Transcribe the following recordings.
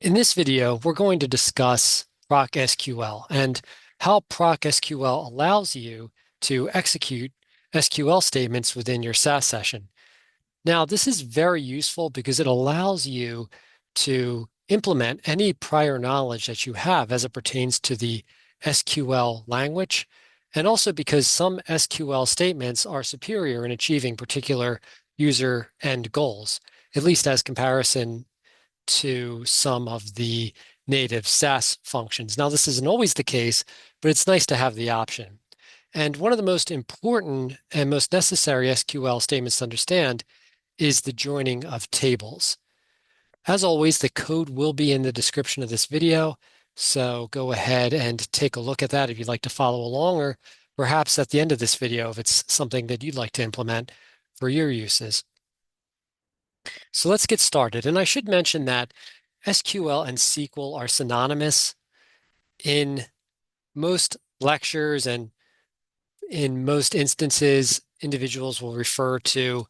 In this video, we're going to discuss PROC SQL and how PROC SQL allows you to execute SQL statements within your SAS session. Now, this is very useful because it allows you to implement any prior knowledge that you have as it pertains to the SQL language, and also because some SQL statements are superior in achieving particular user end goals, at least as comparison to some of the native SAS functions. Now, this isn't always the case, but it's nice to have the option. And one of the most important and most necessary SQL statements to understand is the joining of tables. As always, the code will be in the description of this video, so go ahead and take a look at that if you'd like to follow along, or perhaps at the end of this video if it's something that you'd like to implement for your uses. So let's get started. And I should mention that SQL and SQL are synonymous. In most lectures and in most instances, individuals will refer to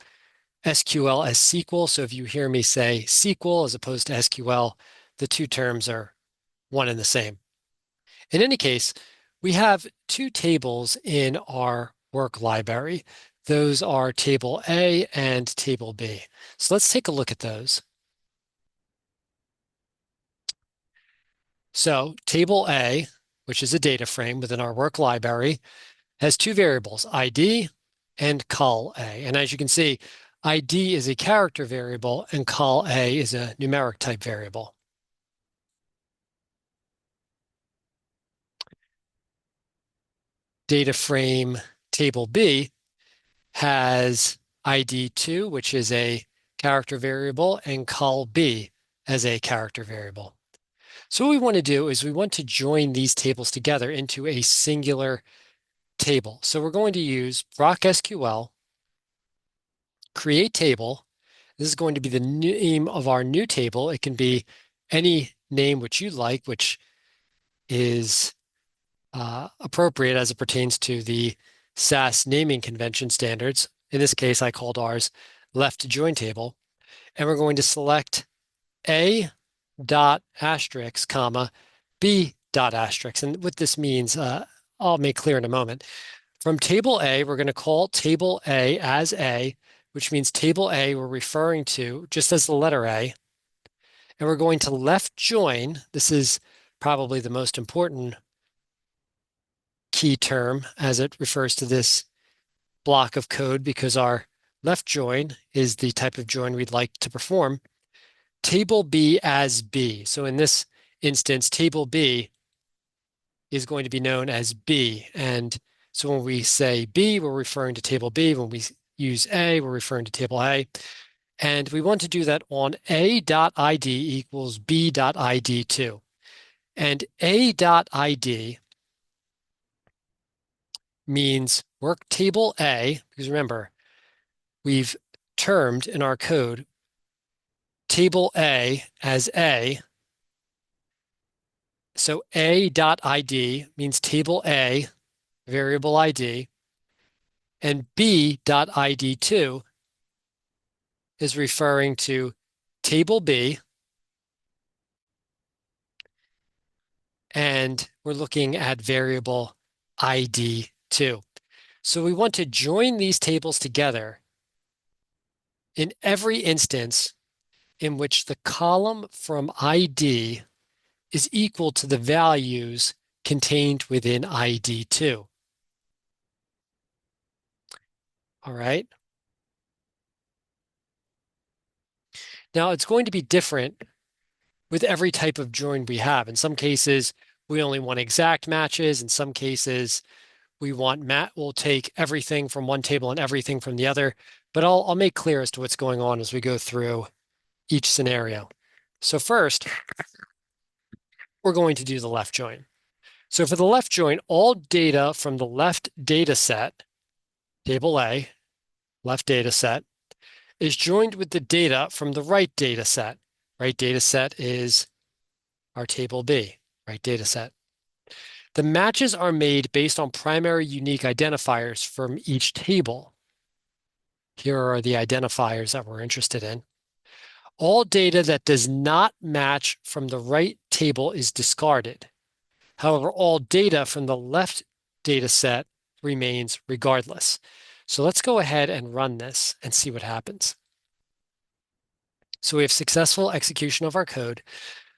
SQL as SQL. So if you hear me say SQL as opposed to SQL, the two terms are one and the same. In any case, we have two tables in our work library. Those are Table A and Table B. So let's take a look at those. So Table A, which is a data frame within our work library, has two variables, ID and col A. And as you can see, ID is a character variable and col A is a numeric type variable. Data frame Table B has ID2, which is a character variable, and col B as a character variable. So what we want to do is we want to join these tables together into a singular table. So we're going to use PROC SQL, create table. This is going to be the name of our new table. It can be any name which you like, which is appropriate as it pertains to the SAS naming convention standards. In this case, I called ours LEFTJOINTABLE. And we're going to select A dot asterisk, comma, B dot asterisk. And what this means, I'll make clear in a moment. From table A, we're going to call table A as A, which means table A we're referring to just as the letter A. And we're going to left join. This is probably the most important key term as it refers to this block of code because our left join is the type of join we'd like to perform. Table B as B. So in this instance, table B is going to be known as B. And so when we say B, we're referring to table B. When we use A, we're referring to table A. And we want to do that on A.ID equals B.ID2. And A.ID means work table A, because remember, we've termed in our code table A as A. So A.ID means table A, variable ID, and B.ID2 is referring to table B, and we're looking at variable ID2. So we want to join these tables together in every instance in which the column from ID is equal to the values contained within ID2. All right. Now it's going to be different with every type of join we have. In some cases, we only want exact matches. In some cases, we'll take everything from one table and everything from the other. But I'll make clear as to what's going on as we go through each scenario. So first, we're going to do the left join. So for the left join, all data from the left data set, table A, left data set, is joined with the data from the right data set. Right data set is our table B, right data set. The matches are made based on primary unique identifiers from each table. Here are the identifiers that we're interested in. All data that does not match from the right table is discarded. However, all data from the left data set remains regardless. So let's go ahead and run this and see what happens. So we have successful execution of our code.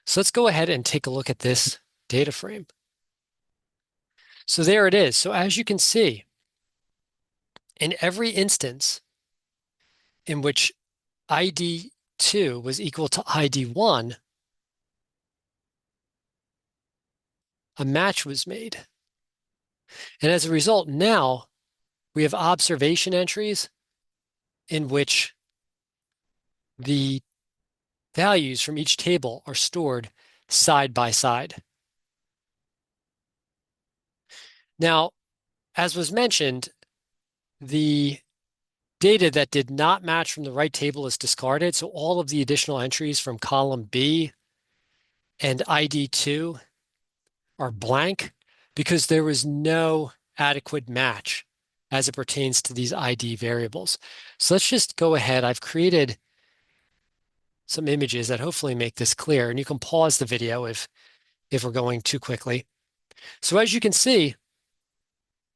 So let's go ahead and take a look at this data frame. So there it is. So as you can see, in every instance in which ID2 was equal to ID1, a match was made. And as a result, now we have observation entries in which the values from each table are stored side by side. Now, as was mentioned, the data that did not match from the right table is discarded. So all of the additional entries from column B and ID2 are blank because there was no adequate match as it pertains to these ID variables. So let's just go ahead. I've created some images that hopefully make this clear, and you can pause the video if we're going too quickly. So as you can see,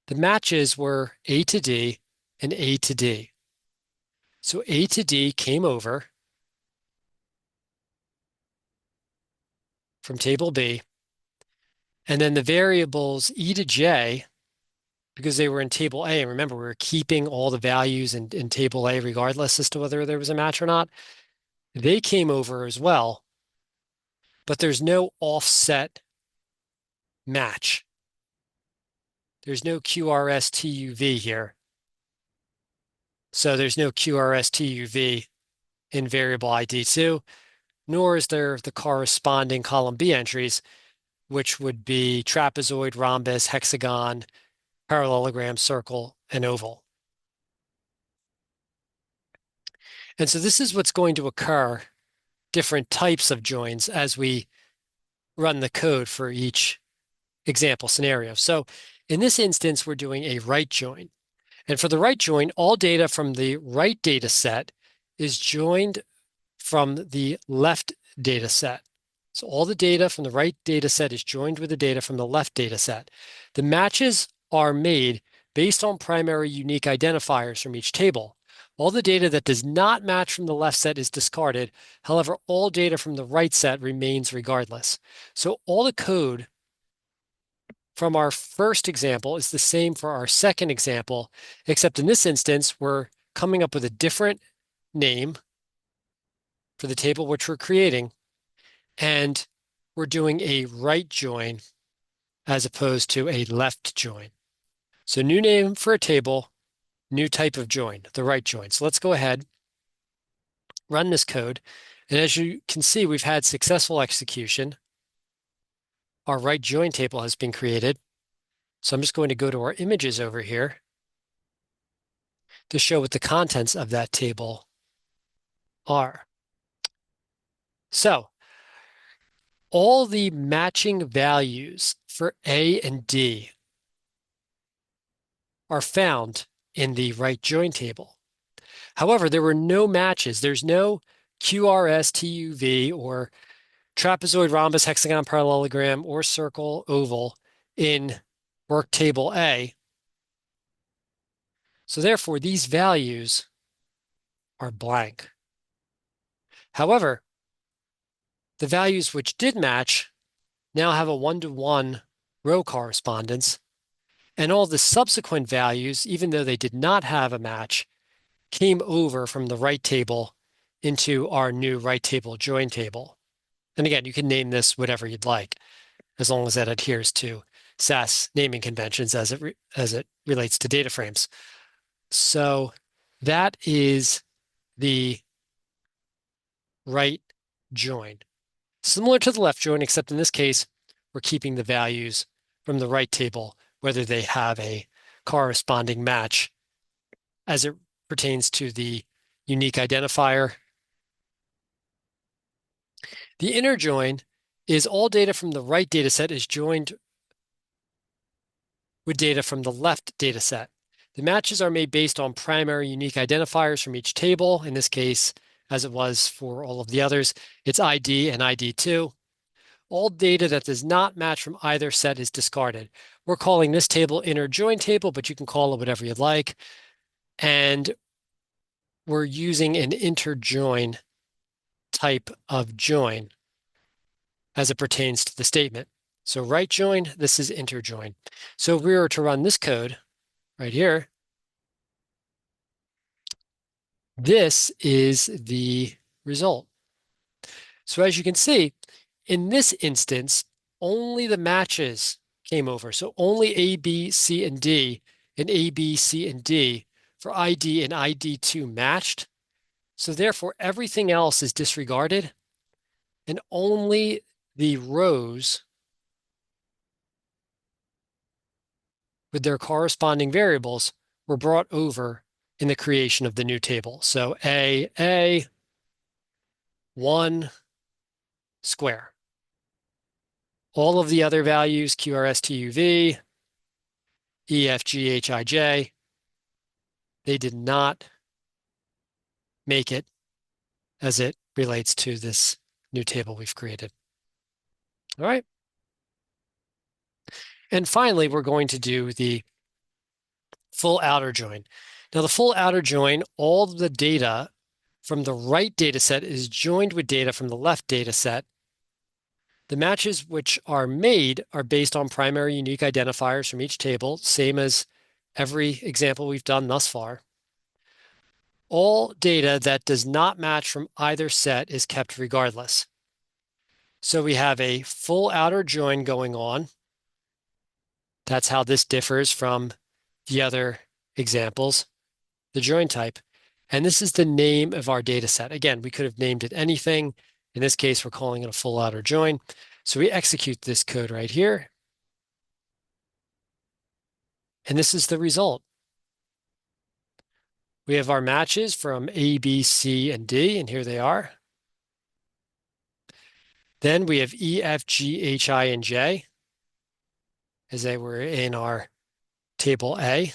the matches were A to D and A to D. So A to D came over from table B, and then the variables E to J, because they were in table A, and remember, we were keeping all the values in table A regardless as to whether there was a match or not, they came over as well, but there's no offset match. There's no QRSTUV here. So there's no QRSTUV in variable ID2, nor is there the corresponding column B entries, which would be trapezoid, rhombus, hexagon, parallelogram, circle, and oval. And so this is what's going to occur, different types of joins as we run the code for each example scenario. So in this instance, we're doing a right join. And for the right join, all data from the right data set is joined from the left data set. So all the data from the right data set is joined with the data from the left data set. The matches are made based on primary unique identifiers from each table. All the data that does not match from the left set is discarded. However, all data from the right set remains regardless. So all the code from our first example is the same for our second example, except in this instance, we're coming up with a different name for the table which we're creating, and we're doing a right join as opposed to a left join. So new name for a table, new type of join, the right join. So let's go ahead, run this code, and as you can see, we've had successful execution. Our right join table has been created. So I'm just going to go to our images over here to show what the contents of that table are. So all the matching values for A and D are found in the right join table. However, there were no matches. There's no QRSTUV or trapezoid, rhombus, hexagon, parallelogram, or circle, oval in work table A. So therefore, these values are blank. However, the values which did match now have a one-to-one row correspondence, and all the subsequent values, even though they did not have a match, came over from the right table into our new right table join table. And again, you can name this whatever you'd like, as long as that adheres to SAS naming conventions as it relates to data frames. So that is the right join. Similar to the left join, except in this case, we're keeping the values from the right table, whether they have a corresponding match as it pertains to the unique identifier. The inner join is all data from the right data set is joined with data from the left data set. The matches are made based on primary unique identifiers from each table, in this case, as it was for all of the others. It's ID and ID2. All data that does not match from either set is discarded. We're calling this table inner join table, but you can call it whatever you'd like. And we're using an interjoin type of join as it pertains to the statement. So right join, this is interjoin. So if we were to run this code right here, this is the result. So as you can see, in this instance, only the matches came over. So only A, B, C, and D, and A, B, C, and D for ID and ID2 matched. So therefore, everything else is disregarded, and only the rows with their corresponding variables were brought over in the creation of the new table. So A, 1 square. All of the other values, QRSTUV, EFGHIJ, they did not make it as it relates to this new table we've created. All right. And finally, we're going to do the full outer join. Now, the full outer join, all the data from the right data set is joined with data from the left data set. The matches which are made are based on primary unique identifiers from each table, same as every example we've done thus far. All data that does not match from either set is kept regardless. So we have a full outer join going on. That's how this differs from the other examples, the join type. And this is the name of our data set. Again, we could have named it anything. In this case, we're calling it a full outer join. So we execute this code right here. And this is the result. We have our matches from A, B, C, and D, and here they are. Then we have E, F, G, H, I, and J, as they were in our table A.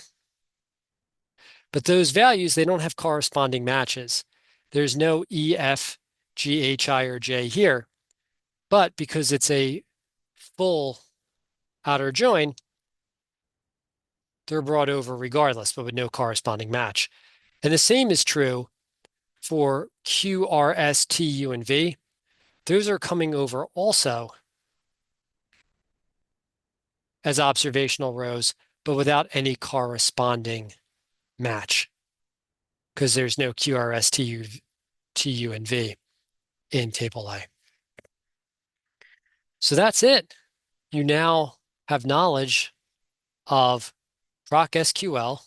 But those values, they don't have corresponding matches. There's no E, F, G, H, I, or J here. But because it's a full outer join, they're brought over regardless, but with no corresponding match. And the same is true for Q, R, S, T, U, and V. Those are coming over also as observational rows, but without any corresponding match because there's no Q, R, S, T, U, and V in table A. So that's it. You now have knowledge of PROC SQL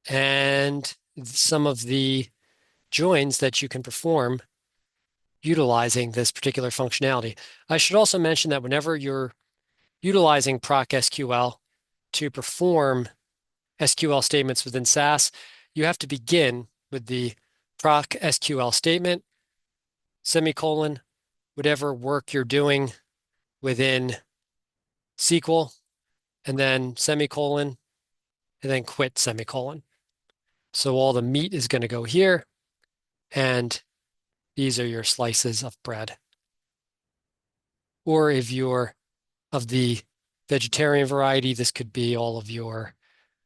and some of the joins that you can perform utilizing this particular functionality. I should also mention that whenever you're utilizing PROC SQL to perform SQL statements within SAS, you have to begin with the PROC SQL statement, semicolon, whatever work you're doing within SQL, and then semicolon, and then quit semicolon. So all the meat is going to go here, and these are your slices of bread. Or if you're of the vegetarian variety, this could be all of your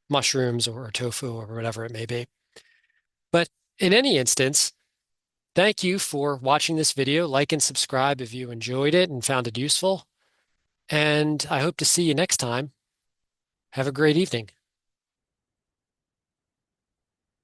mushrooms or tofu or whatever it may be. But in any instance, thank you for watching this video. Like and subscribe if you enjoyed it and found it useful. And I hope to see you next time. Have a great evening.